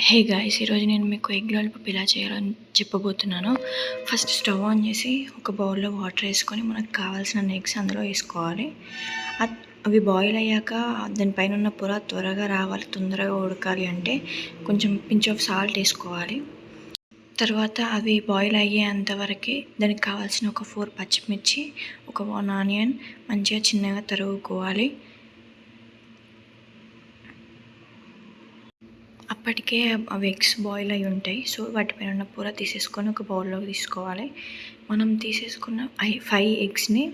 Hey guys, ఈరోజు నేను మీకు ఎగ్ లాలీపాప్ ఎలా చేయాలని చెప్పబోతున్నాను. ఫస్ట్ స్టవ్ ఆన్ చేసి ఒక బౌల్లో వాటర్ వేసుకొని మనకు కావాల్సిన ఎగ్స్ అందులో వేసుకోవాలి. అవి బాయిల్ అయ్యాక దానిపైన ఉన్న పొర త్వరగా రావాలి, తొందరగా ఉడకాలి అంటే కొంచెం పించ్ ఆఫ్ సాల్ట్ వేసుకోవాలి. తర్వాత అవి బాయిల్ అయ్యేంతవరకు దానికి కావాల్సిన ఒక 4 పచ్చిమిర్చి, ఒక 1 ఆనియన్ మంచిగా చిన్నగా తరుగుకోవాలి. అప్పటికే అవి ఎగ్స్ బాయిల్ అయి ఉంటాయి. సో వాటిపైన ఉన్న పొర తీసేసుకొని ఒక బౌల్లోకి తీసుకోవాలి. మనం తీసేసుకున్న 5 ఎగ్స్ని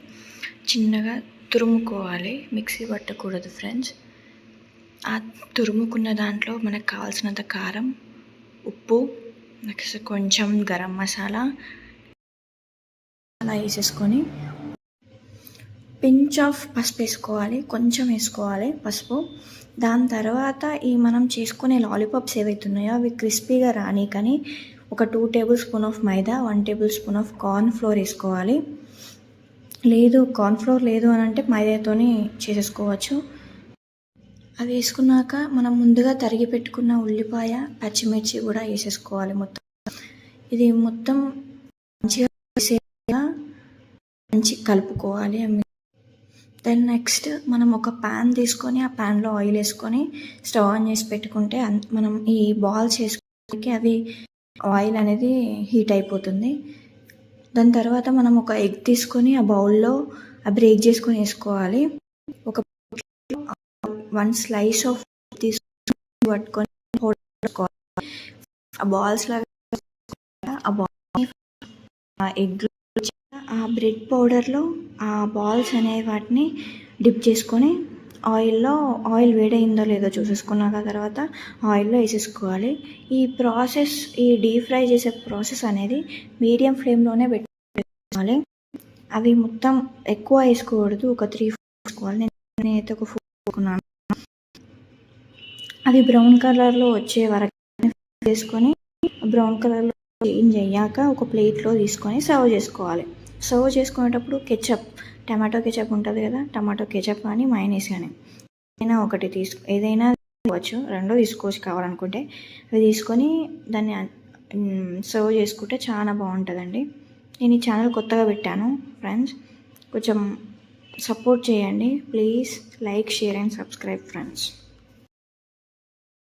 చిన్నగా తురుముకోవాలి, మిక్సీ పట్టకూడదు ఫ్రెండ్స్. ఆ తురుముకున్న దాంట్లో మనకు కావాల్సినంత కారం, ఉప్పు, నెక్స్ట్ కొంచెం గరం మసాలా అలా వేసేసుకొని పించ్ ఆఫ్ పసుపు వేసుకోవాలి, కొంచెం వేసుకోవాలి పసుపు. దాని తర్వాత మనం చేసుకునే లాలీపాప్స్ ఏవైతున్నాయో అవి క్రిస్పీగా రానీకని ఒక 2 table spoon of maida, 1 table spoon of corn flour వేసుకోవాలి. లేదు కార్న్ ఫ్లోర్ లేదు అని అంటే మైదాతోని చేసేసుకోవచ్చు. అవి వేసుకున్నాక మనం ముందుగా తరిగి పెట్టుకున్న ఉల్లిపాయ, పచ్చిమిర్చి కూడా వేసేసుకోవాలి. ఇది మొత్తం మంచిగా కలుపుకోవాలి. దెన్ నెక్స్ట్ మనం ఒక ప్యాన్ తీసుకొని ఆ ప్యాన్లో ఆయిల్ వేసుకొని స్టవ్ ఆన్ చేసి పెట్టుకుంటే మనం ఈ బాల్స్ వేసుకోవడానికి అవి ఆయిల్ అనేది హీట్ అయిపోతుంది. దాని తర్వాత మనం ఒక ఎగ్ తీసుకొని ఆ బౌల్లో బ్రేక్ చేసుకొని వేసుకోవాలి. ఒక 1 స్లైస్ ఆఫ్ తీసుకొని పట్టుకొని ఆ బాల్స్ లాగా ఆ ఎగ్ ఆ బ్రెడ్ పౌడర్లో ఆ బాల్స్ అనే వాటిని డిప్ చేసుకొని ఆయిల్ వేడైందో లేదో చూసేసుకున్నాక తర్వాత ఆయిల్లో వేసేసుకోవాలి. ఈ డీప్ ఫ్రై చేసే ప్రాసెస్ అనేది మీడియం ఫ్లేమ్లోనే పెట్టుకోవాలి. అవి మొత్తం ఎక్కువ వేసుకోకూడదు, ఒక 3-4 వేసుకోవాలి. నేనైతే ఒక 4 వేసుకున్నాను. అవి బ్రౌన్ కలర్లో వచ్చే వరకు వేసుకొని బ్రౌన్ కలర్లో చేంజ్ అయ్యాక ఒక ప్లేట్లో తీసుకొని సర్వ్ చేసుకోవాలి. సర్వ్ చేసుకునేటప్పుడు టమాటో కెచప్ ఉంటుంది కదా, టమాటో కెచప్ కానీ మయోనీస్ కానీ ఏదైనా తీసుకోవచ్చు, 2 తీసుకోవచ్చు కావాలనుకుంటే. అవి తీసుకొని దాన్ని సర్వ్ చేసుకుంటే చాలా బాగుంటుందండి. నేను ఈ ఛానల్ కొత్తగా పెట్టాను ఫ్రెండ్స్, కొంచెం సపోర్ట్ చేయండి please. Like, share and subscribe friends.